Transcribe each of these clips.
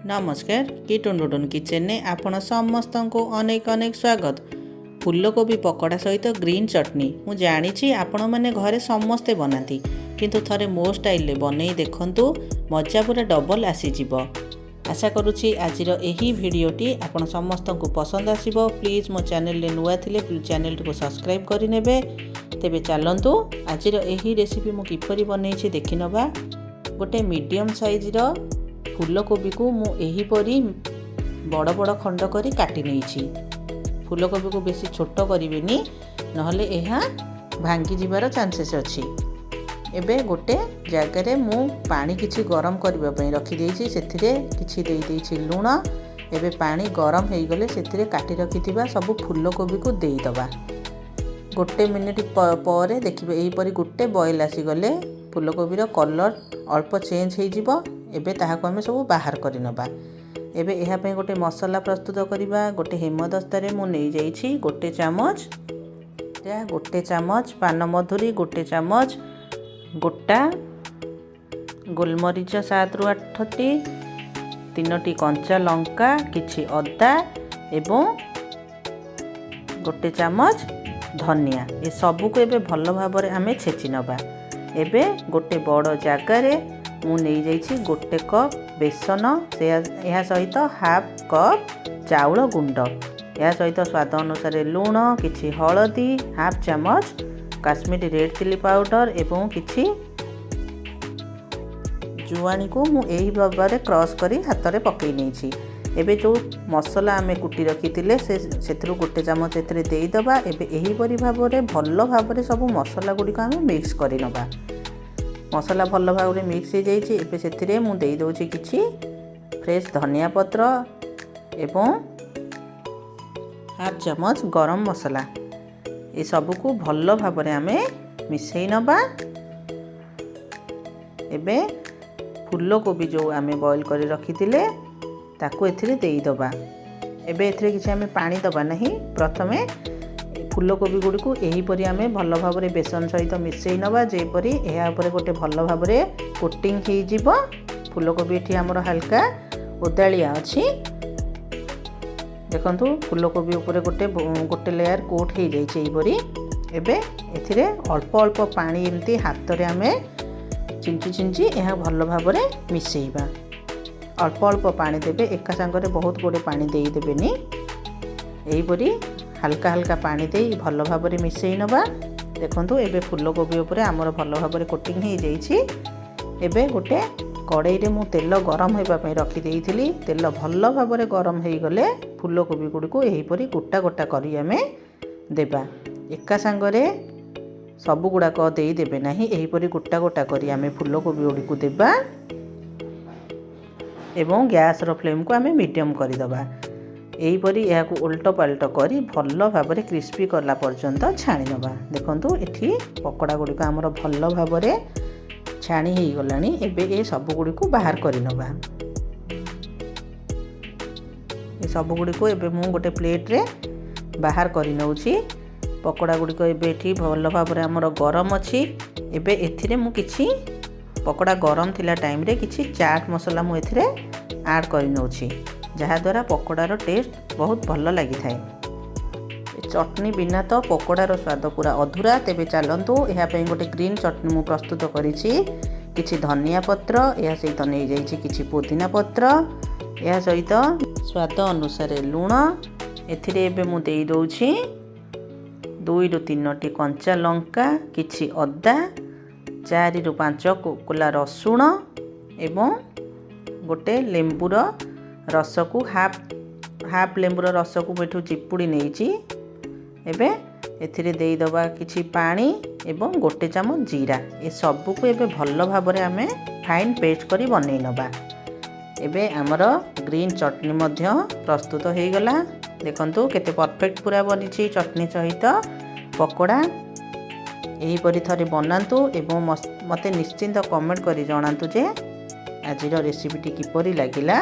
नमस्कार कि टुंडुटुन किचन ने आपण समस्त को अनेक अनेक स्वागत। फूलकोबी पकोड़ा सहित ग्रीन चटनी मु जानी आपण मैंने घरे समस्ते बनाती किंतु थरे मो स्टाइल बनै देखंतु मजा पूरा डबल आसीजिव। आशा करुच्ची आजिर एही भिडियोटी आपण समस्त को पसंद आसीबो। प्लीज मो चैनल रे नुआ थिले चैनल को सब्सक्राइब करि नेबे। तेबे चलंतु आजिर एही रेसिपी मु किपरि बनैछि देखि नबा। गोटे मीडियम साइज रो फूलकोबी को मु एहीपरी बड़ बड़ खंड करी काटी नेछि। फूलकोबी को बेसी छोट करिवेनी नहले एहा भांगी जिबार चांसेस अछि। एबे गोटे जगह मु पानी किछि गरम करबा पई रखि देछि। सेथिरे किछि देई देछि लूण। एबे पानी गरम हेई गले सेथिरे काटी रखिथिबा सब फूलकोबी को देई दबा। गोटे मिनिट परे देखिबे एहीपरी गोटे बॉयल आसी गले फूलकोबी रो कलर अल्प चेंज हेई जिवो। एबे ताहाको हमें सब बाहर करि नबा। एबे एहा पे गोटे मसाला प्रस्तुत करिबा। गोटे हेमदस्तारे मु नै जाइछि गोटे चामच पान मधुरी, गोटे चामच गोटा गोलमरीच 7 ରୁ 8टी, 3टी कंचा लंका, किछि अदा एवं गोटे चामच धनिया। ए सबु को एबे भलो भाबरे हमें छेचि नबा। एबे गोटे बड़ जागारे मु नै जाइछि गोटे कप बेसन, या सहित हाफ कप चाउल गुंड, या सहित स्वाद अनुसार लूण, किछि हळदी, हाफ चामच काश्मीरी रेड चिली पाउडर एवं किछि जुआनी को मु एही भाबरे क्रश करी हाथ रे पकई नेछि। एबे जो मसला आमे कुटी रखिथिले सेथिरु गोटे चामच एथिरे देई दबा। एबे एही परि भाबरे भलो भाबरे सब मसला गुडी को आमे मिक्स करि नबा। मसला भल भाव में मिक्स हो जाइए। एबे सेथिरे मु देई दउछि किछि फ्रेश धनिया पत्र एवं हाफ चामच गरम मसला। ये सब को भल भाव में आमे मिसई नबा। एबे फूलकोबी जो आमे बॉईल करी रखिथिले ताकू एथिरे देई दबा। एबे एथिरे किछि आमे पानी दबा नहीं। प्रथमे फूलकोबी गुडी को एहीपरी आमे भल भाव में बेसन सहित मिसई नबा जेपरी एहा ऊपर गोटे भल भाव में कोटिंग हो जिवो। फूलकोबी एठी हमर हल्का ओदालिया अछि। देखंतु फूलकोबी ऊपर गोटे लेयर कोट हो जाइछि एहीपरी। एबे एथिरे अल्प अल्प पानी एमती हाथ रे आमे चिंची एहा भल भाव में मिसईबा। अल्प अल्प पानी देबे, एका संगरे बहुत गोटे पानी देई देबेनी। एहीपरी हल्का हल्का पानी दे भल भाव में मिसई नबा। देखंतु एबे फूलकोबी ऊपर आमर भल भाव में कोटिंग हो जाइछि। एबे गोटे कड़ाई रे मु तेल गरम होइबा पई रखि देइथिली। तेल भल भाव में गरम हो गले फूलकोबी गुडी को एहीपरी गोटा गोटा करी आमे देबा। एका संगरे सब गुड़ाक देई देबे नाही। एहीपरी गोटा गोटा करी आमे फूलकोबी गुडी को देबा एवं गैस रो फ्लेम को आमे मीडियम करि दबा। एहीपरी एहाकू उल्ट पाल्ट करी भल भाव में क्रिस्पी करला पर्यंत छाणी नबा। देखंतु एठी पकोड़ा गुडी को हमर भल भाव में छाणी हेई गलानी। एबे ए सब गुडी को बाहर करि नबा। ए सब गुडी को एबे मु गोटे प्लेट रे बाहर करि नउछि। पकोड़ा गुडी को एबे एठी भल भाव में हमर गरम अछि। एबे एथिरे मु किछि पकोड़ा गरम थिला टाइम रे किछि चाट मसला मु एथिरे ऐड करि नउछि, जहा द्वारा पकोड़ार टेस्ट बहुत भल लगी थाए। चटनी बिना तो पकोड़ार स्वाद पूरा अधूरा। तेबे चलंतु एहा पे गोटे ग्रीन चटनी मु प्रस्तुत करिछि। किछि धनिया पत्र, एहा सहित नै जाइछि किछि पुदीना पत्र, एहा सहित स्वाद अनुसार लूण। एथिरे एबे मु देई दउछि 2 ରୁ 3टी कंचा लंका, किछि अदा, 4 ରୁ 5 कोला रसुण एवं गोटे लेंबूर रस को हाफ लेंबूर रस को बैठू चिपुड़ी नेइछि। एबे एथिरे देई दबा किछि पानी एवं गोटे चामच जीरा। ए सब को एबे भल भाव में आमे फाइन पेस्ट करी बनै नबा। एबे हमर ग्रीन चटनी मध्य प्रस्तुत हो गला। देखंतु केते परफेक्ट पूरा बनिछि चटनी सहित पकोड़ा। एही परि थरे बनांतु एवं मते निश्चिंत कमेंट करी जणांतु जे आजिर रेसिपीटी किपरि लागिला।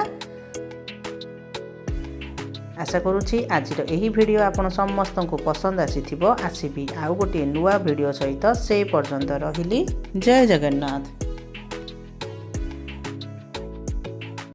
आशा करुछि आजिर एही वीडियो आपण समस्त को पसंद आसीथिबो। आसीबी आउ गोटे नुआ वीडियो सहित से पर्यंत रहिली। जय जगन्नाथ।